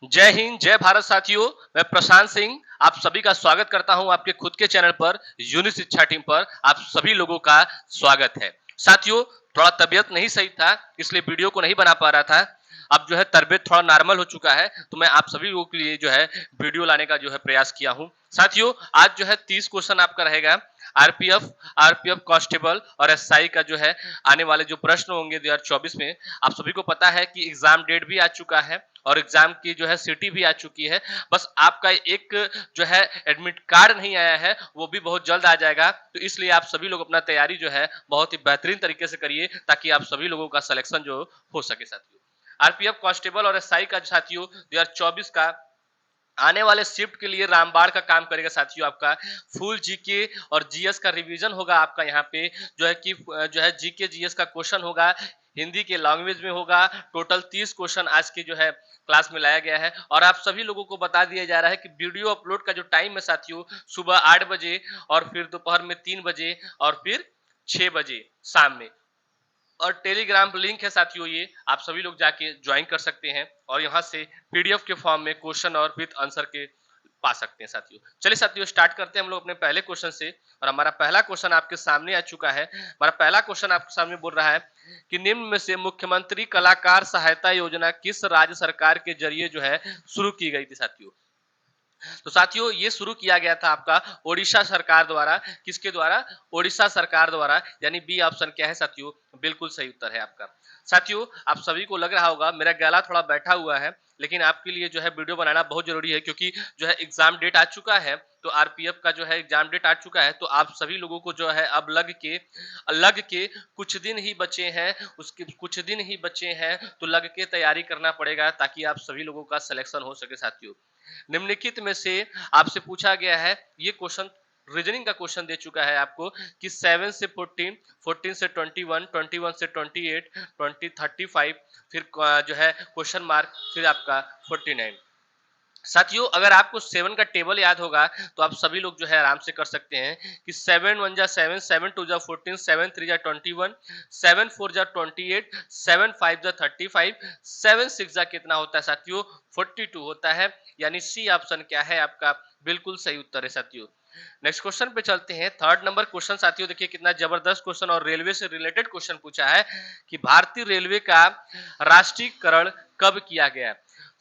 जय हिंद, जय भारत साथियों। मैं प्रशांत सिंह आप सभी का स्वागत करता हूं आपके खुद के चैनल पर यूनिक शिक्षा टीम पर आप सभी लोगों का स्वागत है। साथियों, थोड़ा तबीयत नहीं सही था इसलिए वीडियो को नहीं बना पा रहा था। अब जो है तबीयत थोड़ा नॉर्मल हो चुका है तो मैं आप सभी लोगों के लिए जो है वीडियो लाने का जो है प्रयास किया हूं। साथियों, आज जो है 30 क्वेश्चन आपका रहेगा। आरपीएफ आरपीएफ कांस्टेबल और एसआई का जो है आने वाले जो प्रश्न होंगे 2024 में। आप सभी को पता है कि एग्जाम डेट भी आ चुका है और एग्जाम की जो है सिटी भी आ चुकी है। बस आपका एक जो है एडमिट कार्ड नहीं आया है, वो भी बहुत जल्द आ जाएगा। तो इसलिए आप सभी लोग अपना तैयारी जो है बहुत ही बेहतरीन तरीके से करिए ताकि आप सभी लोगों का सिलेक्शन जो हो सके। साथियों, आरपीएफ कांस्टेबल और एसआई का साथियों 2024 का आने वाले शिफ्ट के लिए रामबाण का काम करेगा। साथियों, आपका फुल जीके और जीएस का रिवीजन होगा। आपका यहाँ पे जो है कि जो है जीके जीएस का क्वेश्चन होगा, हिंदी के लैंग्वेज में होगा। टोटल 30 क्वेश्चन आज के जो है क्लास में लाया गया है और आप सभी लोगों को बता दिया जा रहा है कि वीडियो अपलोड का जो टाइम है साथियों, सुबह 8 बजे और फिर दोपहर में 3 बजे और फिर 6 बजे शाम में। और टेलीग्राम लिंक है साथियों, ये आप सभी लोग जाके ज्वाइन कर सकते हैं और यहाँ से पीडीएफ के फॉर्म में क्वेश्चन और विद आंसर के पा सकते हैं। साथियों, चलिए साथियों स्टार्ट करते हैं हम लोग अपने पहले क्वेश्चन से। और हमारा पहला क्वेश्चन आपके सामने आ चुका है। हमारा पहला क्वेश्चन आपके सामने बोल रहा है कि निम्न में से मुख्यमंत्री कलाकार सहायता योजना किस राज्य सरकार के जरिए जो है शुरू की गई थी। साथियों, तो साथियों ये शुरू किया गया था आपका ओडिशा सरकार द्वारा। किसके द्वारा? ओडिशा सरकार द्वारा, यानी बी ऑप्शन क्या है साथियों? बिल्कुल सही उत्तर है आपका। साथियों, आप सभी को लग रहा होगा मेरा गला थोड़ा बैठा हुआ है, लेकिन आपके लिए जो है वीडियो बनाना बहुत जरूरी है क्योंकि जो है एग्जाम डेट आ चुका है। तो आरपीएफ का जो है एग्जाम डेट आ चुका है तो आप सभी लोगों को जो है अब लग के कुछ दिन ही बचे हैं, उसके कुछ दिन ही बचे हैं तो लग के तैयारी करना पड़ेगा ताकि आप सभी लोगों का सिलेक्शन हो सके। साथियों, निम्नलिखित में से आपसे पूछा गया है, ये क्वेश्चन रीजनिंग का क्वेश्चन दे चुका है आपको कि 7 से 14, 14 से 21, 21 से 28, 20 35, फिर जो है क्वेश्चन मार्क, फिर आपका 49। साथियों, अगर आपको 7 का टेबल याद होगा तो आप सभी लोग जो है आराम से कर सकते हैं कि 7 1 जा 7, 7 2 जा 14, 7 3 जा 21, 7 4 जा 28, 7 5 जा 35, 7 6 जा कितना होता है साथियों? 42 होता है। यानी सी ऑप्शन क्या है आपका? बिल्कुल सही उत्तर है साथियों। नेक्स्ट क्वेश्चन पे चलते हैं। थर्ड नंबर क्वेश्चन साथियों, देखिए कितना जबरदस्त क्वेश्चन और रेलवे से रिलेटेड क्वेश्चन पूछा है कि भारतीय रेलवे का राष्ट्रीयकरण कब किया गया।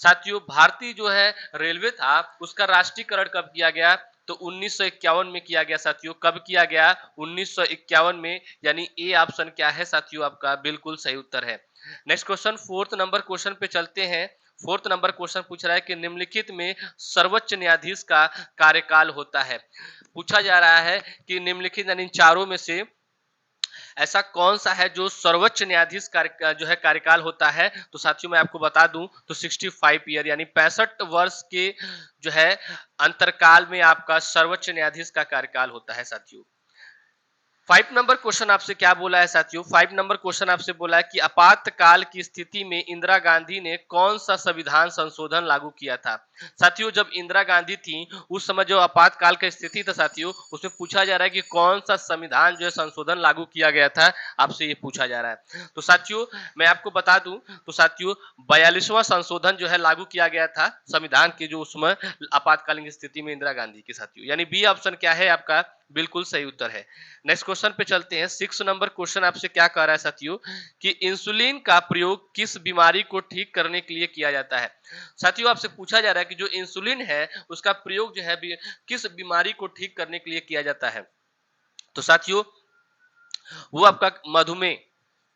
साथियों, भारतीय जो है रेलवे था उसका राष्ट्रीयकरण कब किया गया? तो 1951 में किया गया। साथियों, कब किया गया? 1951 में। यानी ए ऑप्शन क्या है साथियों आपका? बिल्कुल सही उत्तर है। Next question, fourth number question पे चलते हैं। फोर्थ नंबर क्वेश्चन पूछ रहा है कि निम्नलिखित में सर्वोच्च न्यायाधीश का कार्यकाल होता है। पूछा जा रहा है कि निम्नलिखित यानी चारों में से ऐसा कौन सा है जो सर्वोच्च न्यायाधीश जो है कार्यकाल होता है। तो साथियों मैं आपको बता दूं तो 65 ईयर यानी 65 वर्ष के जो है अंतरकाल में आपका सर्वोच्च न्यायाधीश का कार्यकाल होता है। साथियों, 5 नंबर क्वेश्चन आपसे क्या बोला है साथियों? 5 नंबर क्वेश्चन आपसे बोला है कि आपातकाल की स्थिति में इंदिरा गांधी ने कौन सा संविधान संशोधन लागू किया था। साथियों, जब इंदिरा गांधी थी उस समय जो आपातकाल की स्थिति था साथियों, उसमें पूछा जा रहा है कि कौन सा संविधान जो है संशोधन लागू किया गया था, आपसे ये पूछा जा रहा है। तो साथियों मैं आपको बता दूं तो साथियों 42वां संशोधन जो है लागू किया गया था संविधान के, जो उसमें आपातकालीन स्थिति में इंदिरा गांधी की। साथियों, यानी बी ऑप्शन क्या है आपका? बिल्कुल सही उत्तर है। नेक्स्ट क्वेश्चन पे चलते हैं। 6 नंबर क्वेश्चन आपसे क्या कह रहा है साथियों कि इंसुलिन का प्रयोग किस बीमारी को ठीक करने के लिए किया जाता है। साथियों, आपसे पूछा जा रहा है कि जो इंसुलिन है उसका प्रयोग जो है किस बीमारी को ठीक करने के लिए किया जाता है। तो साथियों वो आपका मधुमेह,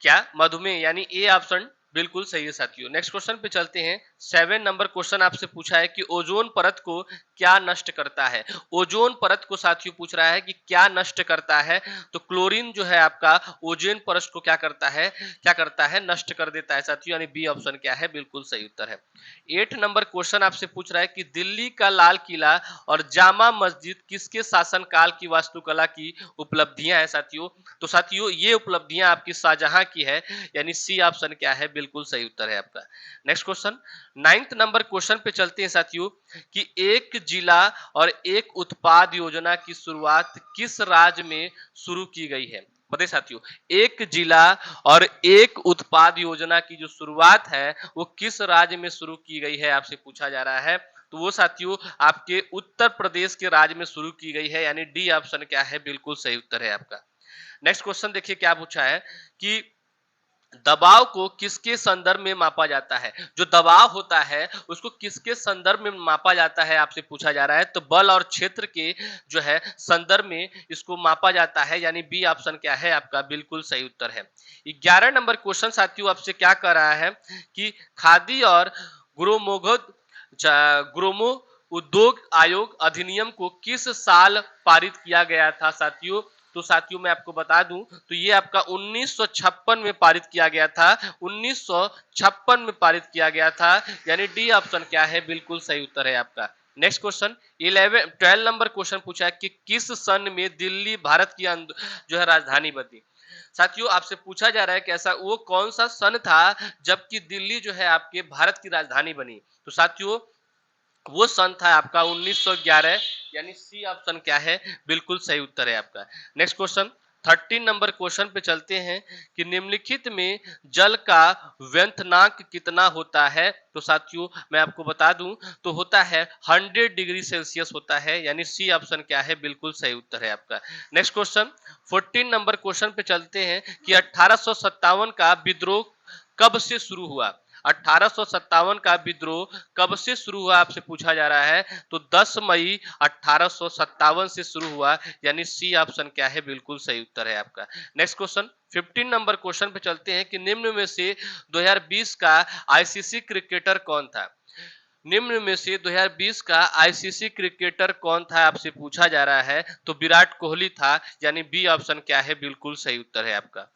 क्या? मधुमेह, यानी ए ऑप्शन बिल्कुल सही है। साथियों, नेक्स्ट क्वेश्चन पे चलते हैं। 7 नंबर क्वेश्चन आपसे पूछा है कि ओजोन परत को क्या नष्ट करता है। ओजोन परत को साथियों पूछ रहा है कि क्या नष्ट करता है। तो क्लोरीन जो है आपका ओजोन परत को क्या करता है? क्या करता है? नष्ट कर देता है। साथियों, यानी बी ऑप्शन क्या है? बिल्कुल सही उत्तर है। 8 नंबर क्वेश्चन आपसे पूछ रहा है कि दिल्ली का लाल किला और जामा मस्जिद किसके शासनकाल की वास्तुकला की उपलब्धियां हैं। साथियों, तो साथियों ये उपलब्धियां आपकी शाहजहां की है, यानी सी ऑप्शन क्या है? बिल्कुल सही उत्तर है आपका। Next question, 9th number question पे चलते हैं साथियों कि एक जिला और एक उत्पाद योजना की शुरुआत किस राज्य में शुरू की गई है। बताइए साथियों, एक जिला और एक उत्पाद योजना की जो शुरुआत है वो किस राज्य में शुरू की गई है आपसे पूछा जा रहा है। तो वो साथियों आपके उत्तर प्रदेश के राज्य में शुरू की गई है, यानी डी ऑप्शन क्या है, बिल्कुल सही उत्तर है आपका। नेक्स्ट क्वेश्चन देखिए क्या पूछा है कि दबाव को किसके संदर्भ में मापा जाता है। जो दबाव होता है उसको किसके संदर्भ में मापा जाता है आपसे पूछा जा रहा है। तो बल और क्षेत्र के जो है संदर्भ में इसको मापा जाता है, यानी बी ऑप्शन क्या है आपका, बिल्कुल सही उत्तर है। 11 नंबर क्वेश्चन साथियों आपसे क्या कर रहा है कि खादी और ग्रोमोगोद ग्रोमो उद्योग आयोग अधिनियम को किस साल पारित किया गया था साथियों। तो साथियों मैं आपको बता दूं तो ये आपका 1956 में पारित किया गया था। 1956 में पारित किया गया था, यानी डी ऑप्शन क्या है, बिल्कुल सही उत्तर है आपका। नेक्स्ट क्वेश्चन 12 नंबर क्वेश्चन पूछा है कि किस सन में दिल्ली भारत की जो है राजधानी बनी। साथियों आपसे पूछा जा रहा है कि ऐसा वो कौन सा सन था जबकि दिल्ली जो है आपके भारत की राजधानी बनी। तो साथियों वो सन था आपका 1911, यानी सी ऑप्शन क्या है, बिल्कुल सही उत्तर है आपका। नेक्स्ट क्वेश्चन 13 नंबर क्वेश्चन पे चलते हैं कि निम्नलिखित में जल का व्यंथनांक कितना होता है। तो साथियों मैं आपको बता दूं तो होता है 100 डिग्री सेल्सियस होता है, यानी सी ऑप्शन क्या है, बिल्कुल सही उत्तर है आपका। नेक्स्ट क्वेश्चन 14 नंबर क्वेश्चन पे चलते हैं कि 1857 का विद्रोह कब से शुरू हुआ। 1857 का विद्रोह कब से शुरू हुआ आपसे पूछा जा रहा है। तो 10 मई 1857 से शुरू हुआ, यानी सी ऑप्शन क्या है, बिल्कुल सही उत्तर है आपका। नेक्स्ट क्वेश्चन 15 नंबर क्वेश्चन पे चलते हैं कि निम्न में से 2020 का आईसीसी क्रिकेटर कौन था। निम्न में से 2020 का आईसीसी क्रिकेटर कौन था आपसे पूछा जा रहा है। तो विराट कोहली था, यानी बी ऑप्शन क्या है, बिल्कुल सही उत्तर है आपका।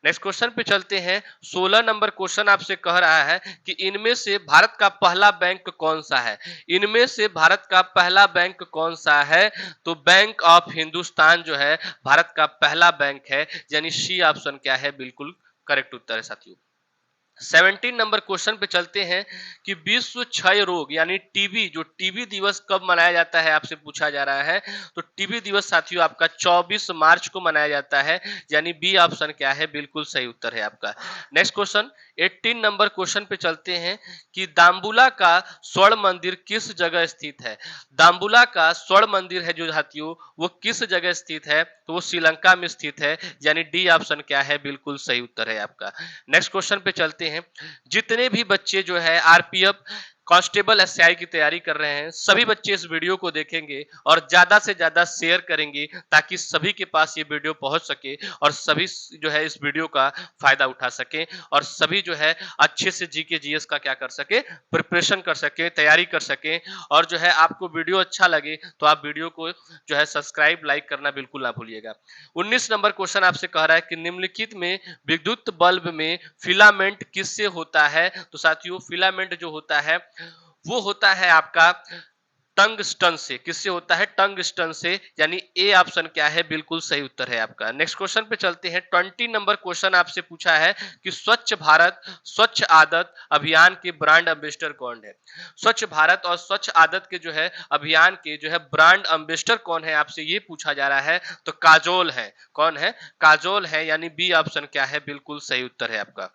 नेक्स्ट क्वेश्चन पे चलते हैं 16 नंबर क्वेश्चन आपसे कह रहा है कि इनमें से भारत का पहला बैंक कौन सा है। इनमें से भारत का पहला बैंक कौन सा है। तो बैंक ऑफ हिंदुस्तान जो है भारत का पहला बैंक है, यानी सी ऑप्शन क्या है, बिल्कुल करेक्ट उत्तर है साथियों। 17 नंबर क्वेश्चन पे चलते हैं कि विश्व क्षय रोग यानी टीबी, जो टीबी दिवस कब मनाया जाता है आपसे पूछा जा रहा है। तो टीबी दिवस साथियों आपका 24 मार्च को मनाया जाता है, यानी बी ऑप्शन क्या है, बिल्कुल सही उत्तर है आपका। नेक्स्ट क्वेश्चन 18 नंबर क्वेश्चन पे चलते हैं कि दाम्बुला का स्वर्ण मंदिर किस जगह स्थित है। दाम्बुला का स्वर्ण मंदिर है जो साथियों वो किस जगह स्थित है। तो वो श्रीलंका में स्थित है, यानी डी ऑप्शन क्या है, बिल्कुल सही उत्तर है आपका। नेक्स्ट क्वेश्चन पे चलते हैं। जितने भी बच्चे जो है आरपीएफ कांस्टेबल एसआई की तैयारी कर रहे हैं, सभी बच्चे इस वीडियो को देखेंगे और ज्यादा से ज्यादा शेयर करेंगे ताकि सभी के पास ये वीडियो पहुंच सके और सभी जो है इस वीडियो का फायदा उठा सके और सभी जो है अच्छे से जीके जीएस का क्या कर सके, प्रिपरेशन कर सके, तैयारी कर सके। और जो है आपको वीडियो अच्छा लगे तो आप वीडियो को जो है सब्सक्राइब लाइक करना बिल्कुल ना भूलिएगा। 19 नंबर क्वेश्चन आपसे कह रहा है कि निम्नलिखित में विद्युत बल्ब में फिलामेंट किससे होता है। तो साथियों फिलामेंट जो होता है वो होता है आपका टंगस्टन से। किससे होता है, टंगस्टन से, यानी ए ऑप्शन क्या है, बिल्कुल सही उत्तर है आपका। नेक्स्ट क्वेश्चन पे चलते हैं। 20 नंबर क्वेश्चन आपसे पूछा है कि स्वच्छ भारत स्वच्छ आदत अभियान के ब्रांड एम्बेसडर कौन है। स्वच्छ भारत और स्वच्छ आदत के जो है अभियान के जो है ब्रांड एम्बेसडर कौन है आपसे ये पूछा जा रहा है। तो काजोल है। कौन है, काजोल है, यानी बी ऑप्शन क्या है, बिल्कुल सही उत्तर है आपका।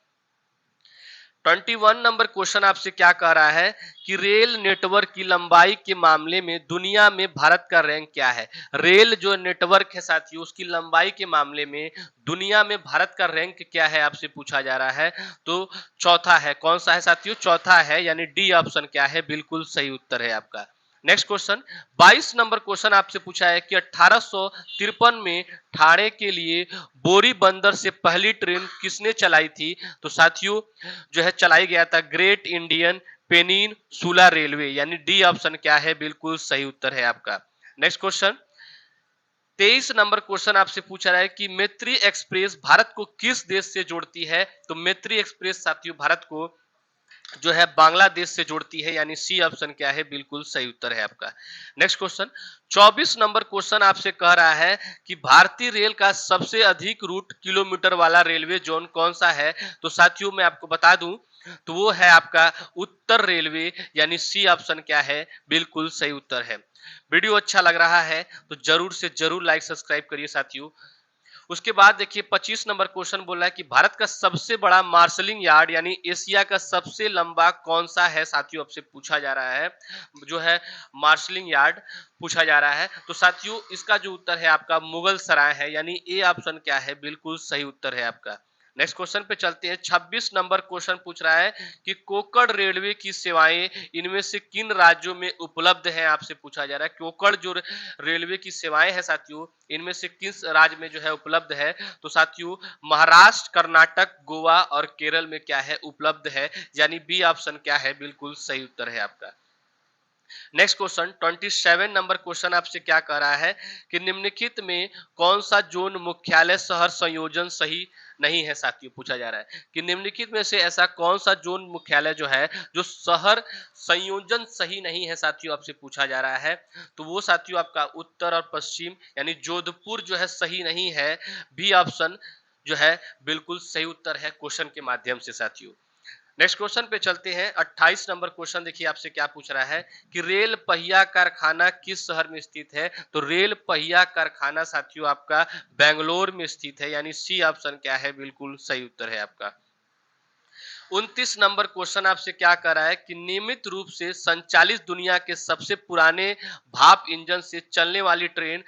21 नंबर क्वेश्चन आपसे क्या कह रहा है कि रेल नेटवर्क की लंबाई के मामले में दुनिया में भारत का रैंक क्या है। रेल जो नेटवर्क है साथियों उसकी लंबाई के मामले में दुनिया में भारत का रैंक क्या है आपसे पूछा जा रहा है। तो चौथा है। कौन सा है साथियों, चौथा है, यानी डी ऑप्शन क्या है, बिल्कुल सही उत्तर है आपका। नेक्स्ट क्वेश्चन 22 नंबर क्वेश्चन आपसे पूछा है कि 1853 में ठाणे के लिए बोरी बंदर से पहली ट्रेन किसने चलाई थी। तो साथियों जो है चलाई गया था ग्रेट इंडियन पेनिन सुला रेलवे, यानी डी ऑप्शन क्या है, बिल्कुल सही उत्तर है आपका। नेक्स्ट क्वेश्चन 23 नंबर क्वेश्चन आपसे पूछा रहा है कि मैत्री एक्सप्रेस भारत को किस देश से जोड़ती है। तो मैत्री एक्सप्रेस साथियों भारत को जो है बांग्लादेश से जोड़ती है, यानी सी ऑप्शन क्या है, बिल्कुल सही उत्तर है आपका। नेक्स्ट क्वेश्चन 24 नंबर क्वेश्चन आपसे कह रहा है कि भारतीय रेल का सबसे अधिक रूट किलोमीटर वाला रेलवे जोन कौन सा है। तो साथियों मैं आपको बता दूं तो वो है आपका उत्तर रेलवे, यानी सी ऑप्शन क्या है, बिल्कुल सही उत्तर है। वीडियो अच्छा लग रहा है तो जरूर से जरूर लाइक सब्सक्राइब करिए साथियों। उसके बाद देखिए 25 नंबर क्वेश्चन बोल रहा है कि भारत का सबसे बड़ा मार्शलिंग यार्ड यानी एशिया का सबसे लंबा कौन सा है साथियों, आपसे पूछा जा रहा है जो है मार्शलिंग यार्ड पूछा जा रहा है। तो साथियों इसका जो उत्तर है आपका मुगल सराय है, यानी ए ऑप्शन क्या है, बिल्कुल सही उत्तर है आपका। नेक्स्ट क्वेश्चन पे चलते हैं। 26 नंबर क्वेश्चन पूछ रहा है कि कोकण रेलवे की सेवाएं इनमें से किन राज्यों में उपलब्ध हैं, आपसे पूछा जा रहा है। कोकण जो रेलवे की सेवाएं हैं साथियों, इनमें से किस राज्य में जो है उपलब्ध है, तो साथियों महाराष्ट्र, कर्नाटक, गोवा और केरल में क्या है, उपलब्ध है, यानी बी ऑप्शन क्या है, बिल्कुल सही उत्तर है आपका। नेक्स्ट क्वेश्चन 27 नंबर क्वेश्चन आपसे क्या कह रहा है कि निम्नलिखित में कौन सा जोन मुख्यालय शहर संयोजन सही नहीं है साथियों, पूछा जा रहा है कि निम्नलिखित में से ऐसा कौन सा जोन मुख्यालय जो है जो शहर संयोजन सही नहीं है साथियों, आपसे पूछा जा रहा है। तो वो साथियों आपका उत्तर और पश्चिम यानी जोधपुर जो है सही नहीं है, बी ऑप्शन जो है बिल्कुल सही उत्तर है क्वेश्चन के माध्यम से साथियों। नेक्स्ट क्वेश्चन पे चलते हैं। 28 नंबर क्वेश्चन देखिए आपसे क्या पूछ रहा है कि रेल पहिया कारखाना किस शहर में स्थित है, तो रेल पहिया कारखाना साथियों आपका बेंगलोर में स्थित है, यानी सी ऑप्शन क्या है, बिल्कुल सही उत्तर है आपका। 29 नंबर क्वेश्चन आपसे क्या कर रहा है कि नियमित रूप से संचालित दुनिया के सबसे पुराने भाप इंजन से चलने वाली ट्रेन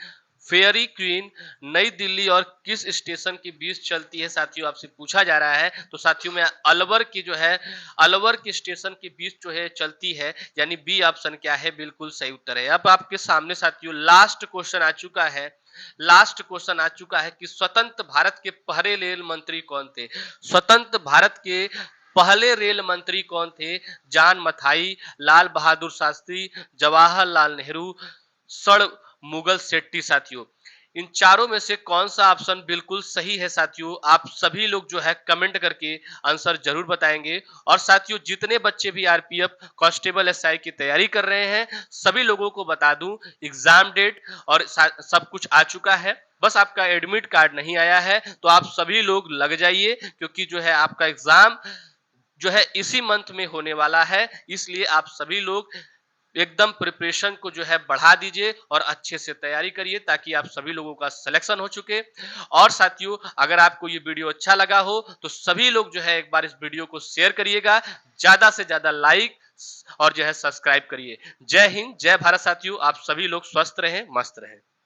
फेयरी क्वीन नई दिल्ली और किस स्टेशन के बीच चलती है साथियों, आपसे पूछा जा रहा है। तो साथियों में अलवर की जो है अलवर के स्टेशन के बीच जो है चलती है, यानी बी ऑप्शन क्या है, बिल्कुल सही उत्तर है। अब आपके सामने साथियों लास्ट क्वेश्चन आ चुका है। लास्ट क्वेश्चन आ चुका है कि स्वतंत्र भारत के पहले रेल मंत्री कौन थे। स्वतंत्र भारत के पहले रेल मंत्री कौन थे? जान मथाई, लाल बहादुर शास्त्री, जवाहरलाल नेहरू, सर मुगल सेट्टी साथियों। इन चारों में से कौन सा ऑप्शन बिल्कुल सही है साथियों, आप सभी लोग जो है कमेंट करके आंसर जरूर बताएंगे। और साथियों जितने बच्चे भी आरपीएफ कांस्टेबल एसआई की तैयारी कर रहे हैं सभी लोगों को बता दूं एग्जाम डेट और सब कुछ आ चुका है, बस आपका एडमिट कार्ड नहीं आया है। तो आप सभी लोग लग जाइए क्योंकि जो है आपका एग्जाम जो है इसी मंथ में होने वाला है, इसलिए आप सभी लोग एकदम प्रिपरेशन को जो है बढ़ा दीजिए और अच्छे से तैयारी करिए ताकि आप सभी लोगों का सिलेक्शन हो चुके। और साथियों अगर आपको ये वीडियो अच्छा लगा हो तो सभी लोग जो है एक बार इस वीडियो को शेयर करिएगा, ज्यादा से ज्यादा लाइक और जो है सब्सक्राइब करिए। जय हिंद, जय भारत साथियों, आप सभी लोग स्वस्थ रहें, मस्त रहें।